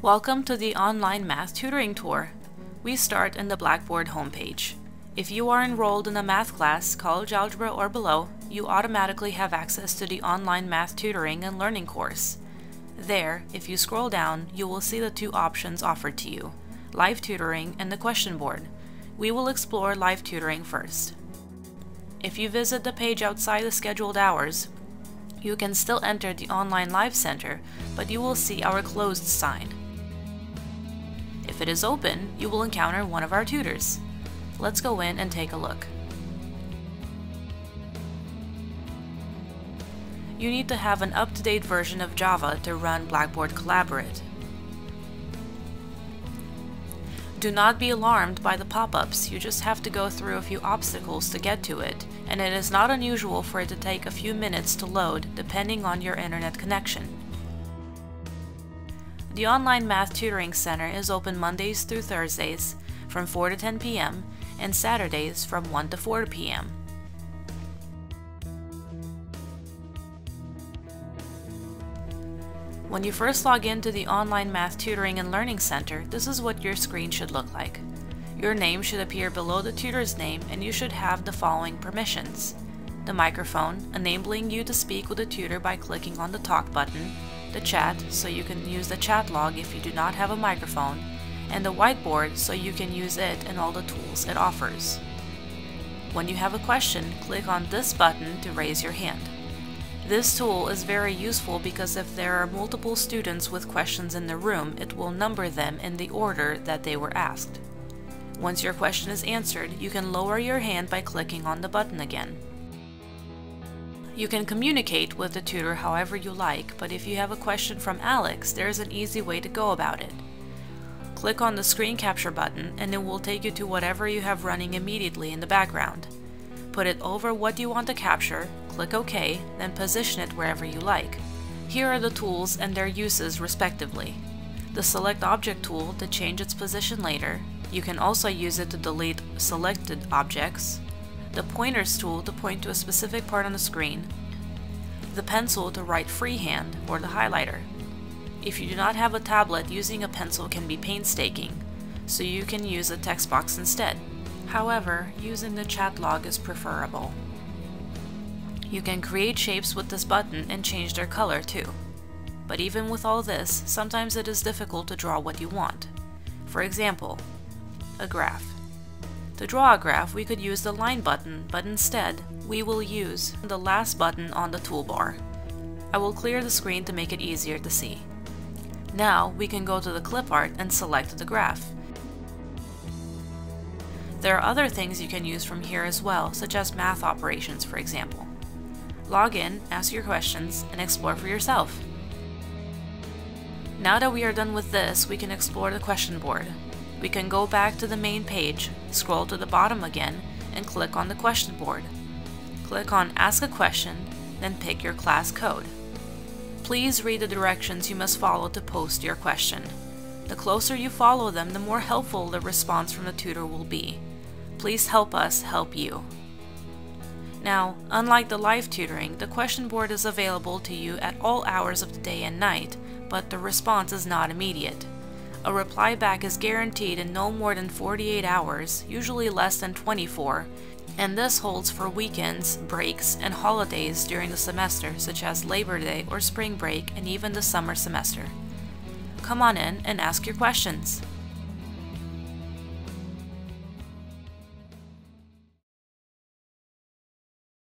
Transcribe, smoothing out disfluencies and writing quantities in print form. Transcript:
Welcome to the online math tutoring tour. We start in the Blackboard homepage. If you are enrolled in a math class, college algebra or below, you automatically have access to the online math tutoring and learning course. There, if you scroll down, you will see the two options offered to you, live tutoring and the question board. We will explore live tutoring first. If you visit the page outside the scheduled hours, you can still enter the online live center, but you will see our closed sign. If it is open, you will encounter one of our tutors. Let's go in and take a look. You need to have an up-to-date version of Java to run Blackboard Collaborate. Do not be alarmed by the pop-ups, you just have to go through a few obstacles to get to it, and it is not unusual for it to take a few minutes to load depending on your internet connection. The Online Math Tutoring Center is open Mondays through Thursdays from 4 to 10 p.m. and Saturdays from 1 to 4 p.m. When you first log into the Online Math Tutoring and Learning Center, this is what your screen should look like. Your name should appear below the tutor's name and you should have the following permissions: the microphone, enabling you to speak with the tutor by clicking on the talk button, the chat, so you can use the chat log if you do not have a microphone, and the whiteboard so you can use it and all the tools it offers. When you have a question, click on this button to raise your hand. This tool is very useful because if there are multiple students with questions in the room, it will number them in the order that they were asked. Once your question is answered, you can lower your hand by clicking on the button again. You can communicate with the tutor however you like, but if you have a question from Alex, there is an easy way to go about it. Click on the screen capture button and it will take you to whatever you have running immediately in the background. Put it over what you want to capture, click OK, then position it wherever you like. Here are the tools and their uses respectively. The Select Object tool to change its position later. You can also use it to delete selected objects. The Pointers tool to point to a specific part on the screen. The Pencil to write freehand, or the highlighter. If you do not have a tablet, using a pencil can be painstaking, so you can use a text box instead. However, using the chat log is preferable. You can create shapes with this button and change their color too. But even with all this, sometimes it is difficult to draw what you want. For example, a graph. To draw a graph, we could use the line button, but instead, we will use the last button on the toolbar. I will clear the screen to make it easier to see. Now, we can go to the clip art and select the graph. There are other things you can use from here as well, such as math operations, for example. Log in, ask your questions, and explore for yourself. Now that we are done with this, we can explore the question board. We can go back to the main page, scroll to the bottom again, and click on the question board. Click on Ask a Question, then pick your class code. Please read the directions you must follow to post your question. The closer you follow them, the more helpful the response from the tutor will be. Please help us help you. Now, unlike the live tutoring, the question board is available to you at all hours of the day and night, but the response is not immediate. A reply back is guaranteed in no more than 48 hours, usually less than 24, and this holds for weekends, breaks, and holidays during the semester, such as Labor Day or spring break and even the summer semester. Come on in and ask your questions.